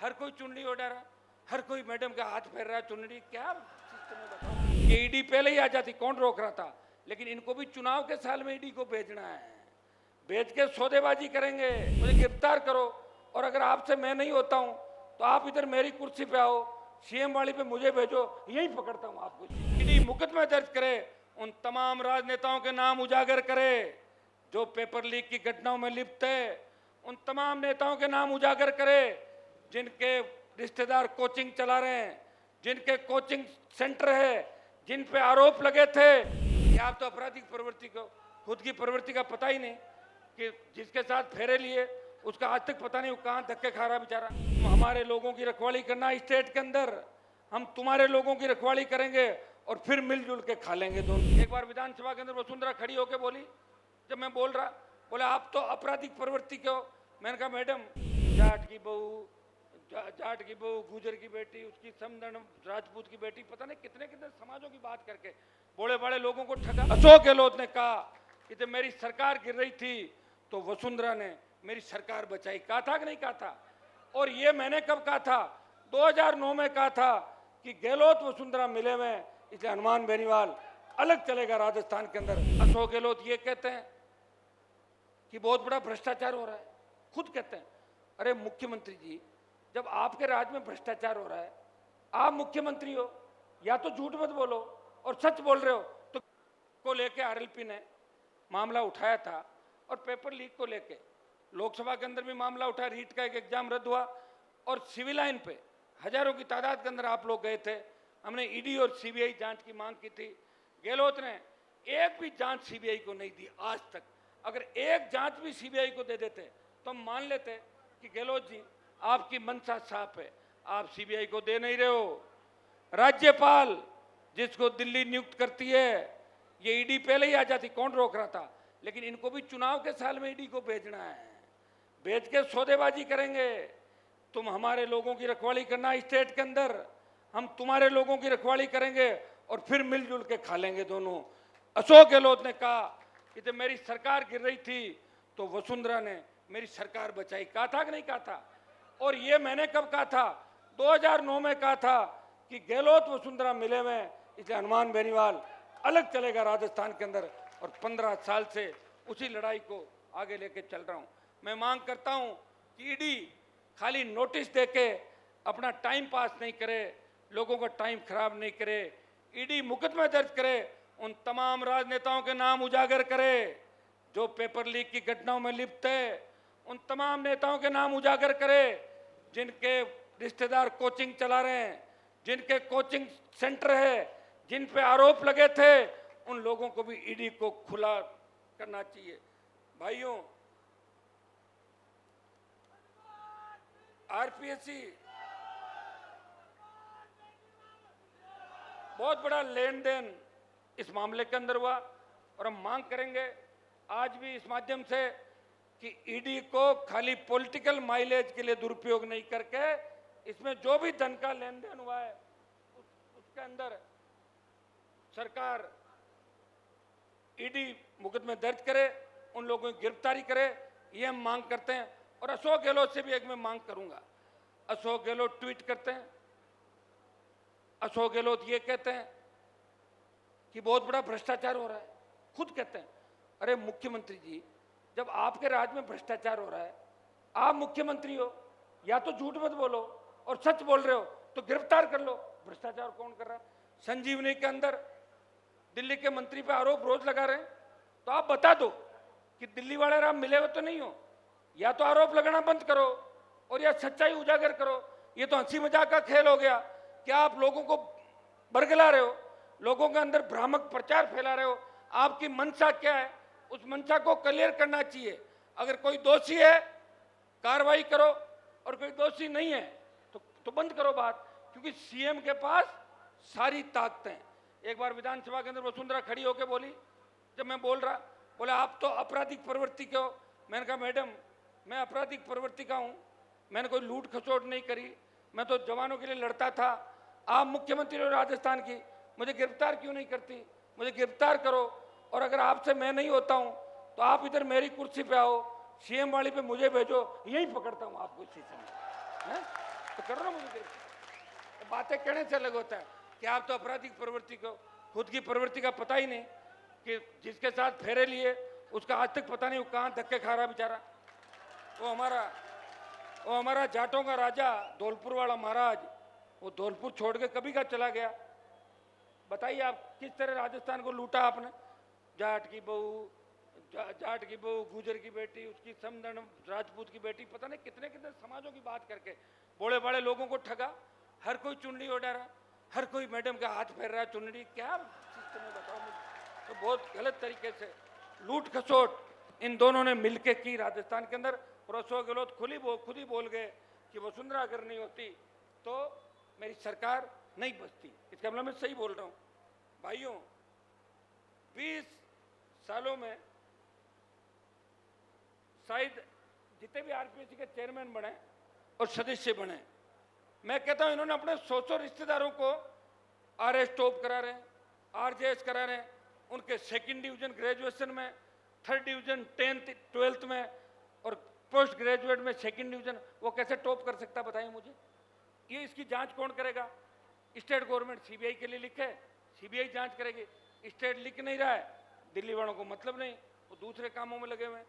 हर कोई चुनरी ओढ़ा रहा, हर कोई मैडम का हाथ फेर रहा है चुनरी। क्या सिस्टम है बताओ। ये ईडी पहले ही आ जाती, कौन रोक रहा था? लेकिन इनको भी चुनाव के साल में ईडी को भेजना है, भेज के सौदेबाजी करेंगे, मुझे गिरफ्तार करो। और अगर आपसे मैं नहीं होता हूं तो आप इधर मेरी कुर्सी पे आओ, सीएम वाली पे मुझे भेजो, यही पकड़ता हूं आपको। ईडी मुकदमा दर्ज करे, उन तमाम राजनेताओं के नाम उजागर करे जो पेपर लीक की घटनाओं में लिप्त है, उन तमाम नेताओं के नाम उजागर करे जिनके रिश्तेदार कोचिंग चला रहे हैं, जिनके कोचिंग सेंटर है, जिन पे आरोप लगे थे कि आप तो आपराधिक प्रवृत्ति को, खुद की प्रवृत्ति का पता ही नहीं, कि जिसके साथ फेरे लिए उसका आज तक पता नहीं वो कहाँ धक्के खा रहा बेचारा। हमारे लोगों की रखवाली करना स्टेट के अंदर, हम तुम्हारे लोगों की रखवाली करेंगे और फिर मिलजुल के खा लेंगे दोनों। एक बार विधानसभा के अंदर वसुंधरा खड़ी होकर बोली, जब मैं बोल रहा, बोले आप तो आपराधिक प्रवृत्ति के हो। मैंने कहा मैडम, जाट की बहू, गुजर की बेटी, उसकी समदन राजपूत की बेटी, पता नहीं कितने कितने समाजों की बात करके बड़े बड़े लोगों को ठगा। अशोक गहलोत ने कहा कि जब मेरी सरकार गिर रही थी तो वसुंधरा ने मेरी सरकार बचाई। कहा था कि नहीं कहा था? और ये मैंने कब कहा था? 2009 में कहा था कि गहलोत वसुंधरा मिले हुए, इसलिए हनुमान बेनीवाल अलग चलेगा राजस्थान के अंदर। अशोक गहलोत ये कहते हैं कि बहुत बड़ा भ्रष्टाचार हो रहा है, खुद कहते हैं। अरे मुख्यमंत्री जी, जब आपके राज्य में भ्रष्टाचार हो रहा है, आप मुख्यमंत्री हो, या तो झूठ मत बोलो और सच बोल रहे हो। तो को लेके आरएलपी ने मामला उठाया था और पेपर लीक को लेके लोकसभा के अंदर भी मामला उठा, रीट का एक एग्जाम रद्द हुआ और सिविल लाइन पे हजारों की तादाद के अंदर आप लोग गए थे। हमने ईडी और सीबीआई जांच की मांग की थी। गहलोत ने एक भी जांच सीबीआई को नहीं दी आज तक। अगर एक जांच भी सीबीआई को दे देते तो हम मान लेते कि गहलोत जी आपकी मंशा साफ है, आप सीबीआई को दे नहीं रहे हो। राज्यपाल जिसको दिल्ली नियुक्त करती है, ये ईडी पहले ही आ जाती, कौन रोक रहा था? लेकिन इनको भी चुनाव के साल में ईडी को भेजना है, भेज के सौदेबाजी करेंगे। तुम हमारे लोगों की रखवाली करना स्टेट के अंदर, हम तुम्हारे लोगों की रखवाली करेंगे और फिर मिलजुल के खा लेंगे दोनों। अशोक गहलोत ने कहा कि जब मेरी सरकार गिर रही थी तो वसुंधरा ने मेरी सरकार बचाई। कहा था कि नहीं कहा था? और ये मैंने कब कहा था? 2009 में कहा था कि गहलोत वसुंधरा मिले हुए, इसलिए हनुमान बेनीवाल अलग चलेगा राजस्थान के अंदर। और 15 साल से उसी लड़ाई को आगे लेके चल रहा हूं। मैं मांग करता हूं कि ईडी खाली नोटिस देके अपना टाइम पास नहीं करे, लोगों का टाइम खराब नहीं करे। ईडी मुकदमा दर्ज करे, उन तमाम राजनेताओं के नाम उजागर करे जो पेपर लीक की घटनाओं में लिप्त है, उन तमाम नेताओं के नाम उजागर करे जिनके रिश्तेदार कोचिंग चला रहे हैं, जिनके कोचिंग सेंटर है, जिन पे आरोप लगे थे, उन लोगों को भी ईडी को खुला करना चाहिए। भाइयों, आरपीएससी बहुत बड़ा लेन देन इस मामले के अंदर हुआ और हम मांग करेंगे आज भी इस माध्यम से कि ईडी को खाली पॉलिटिकल माइलेज के लिए दुरुपयोग नहीं करके इसमें जो भी धन का लेन देन हुआ है उसके अंदर सरकार ईडी मुकदमे दर्ज करे, उन लोगों की गिरफ्तारी करे, ये हम मांग करते हैं। और अशोक गहलोत से भी एक मैं मांग करूंगा। अशोक गहलोत ट्वीट करते हैं, अशोक गहलोत ये कहते हैं कि बहुत बड़ा भ्रष्टाचार हो रहा है, खुद कहते हैं। अरे मुख्यमंत्री जी, जब आपके राज्य में भ्रष्टाचार हो रहा है, आप मुख्यमंत्री हो, या तो झूठ मत बोलो और सच बोल रहे हो तो गिरफ्तार कर लो। भ्रष्टाचार कौन कर रहा है? संजीवनी के अंदर दिल्ली के मंत्री पे आरोप रोज लगा रहे हैं, तो आप बता दो कि दिल्ली वाले आप मिले हुए तो नहीं हो, या तो आरोप लगाना बंद करो और या सच्चाई उजागर करो। ये तो हंसी मजाक का खेल हो गया। क्या आप लोगों को बरगला रहे हो, लोगों के अंदर भ्रामक प्रचार फैला रहे हो? आपकी मंशा क्या है, उस मंशा को क्लियर करना चाहिए। अगर कोई दोषी है कार्रवाई करो और कोई दोषी नहीं है तो बंद करो बात, क्योंकि सीएम के पास सारी ताकतें हैं। एक बार विधानसभा के अंदर वसुंधरा खड़ी होकर बोली, जब मैं बोल रहा, बोले आप तो आपराधिक प्रवृत्ति के हो। मैंने कहा मैडम, मैं आपराधिक प्रवृत्ति का हूँ, मैंने कोई लूट खसोट नहीं करी, मैं तो जवानों के लिए लड़ता था। आप मुख्यमंत्री हो राजस्थान की, मुझे गिरफ्तार क्यों नहीं करती? मुझे गिरफ्तार करो। और अगर आपसे मैं नहीं होता हूँ तो आप इधर मेरी कुर्सी पे आओ, सीएम वाली पे मुझे भेजो, यही पकड़ता हूँ आपको इसी समय। तो करो ना मुझे गिरफ्तार। बातें कहने से अलग होता है कि आप तो आपराधिक प्रवृत्ति को, खुद की प्रवृत्ति का पता ही नहीं कि जिसके साथ फेरे लिए उसका आज तक पता नहीं वो कहाँ धक्के खा रहा बेचारा। वो हमारा जाटों का राजा धौलपुर वाला महाराज, वो धौलपुर छोड़ के कभी का चला गया। बताइए आप किस तरह राजस्थान को लूटा आपने। जाट की बहू, गुजर की बेटी, उसकी समदन राजपूत की बेटी, पता नहीं कितने कितने समाजों की बात करके बड़े बड़े लोगों को ठगा। हर कोई चुनरी ओढ़ा रहा, हर कोई मैडम का हाथ फेर रहा है चुनरी। क्या सिस्टम है बताओ मुझे। तो बहुत गलत तरीके से लूट खसोट इन दोनों ने मिलके की राजस्थान के अंदर। और अशोक गहलोत खुद ही बोल गए कि वसुंधरा अगर नहीं होती तो मेरी सरकार नहीं बचती। इसका मतलब मैं सही बोल रहा हूँ भाइयों। 20 सालों में शायद जितने भी आरपीएससी के चेयरमैन बने और सदस्य बने, मैं कहता हूं इन्होंने अपने 100 रिश्तेदारों को आरएस टॉप करा रहे हैं, आरजेएस करा रहे हैं। उनके 2nd डिवीजन ग्रेजुएशन में, 3rd डिवीजन 10th 12th में और पोस्ट ग्रेजुएट में 2nd डिवीजन। वो कैसे टॉप कर सकता बताइए मुझे। ये इसकी जांच कौन करेगा। स्टेट गवर्नमेंट सीबीआई के लिए लिखे, सीबीआई जांच करेगी। स्टेट लिख नहीं रहा है, दिल्ली वालों को मतलब नहीं, वो दूसरे कामों में लगे हुए हैं।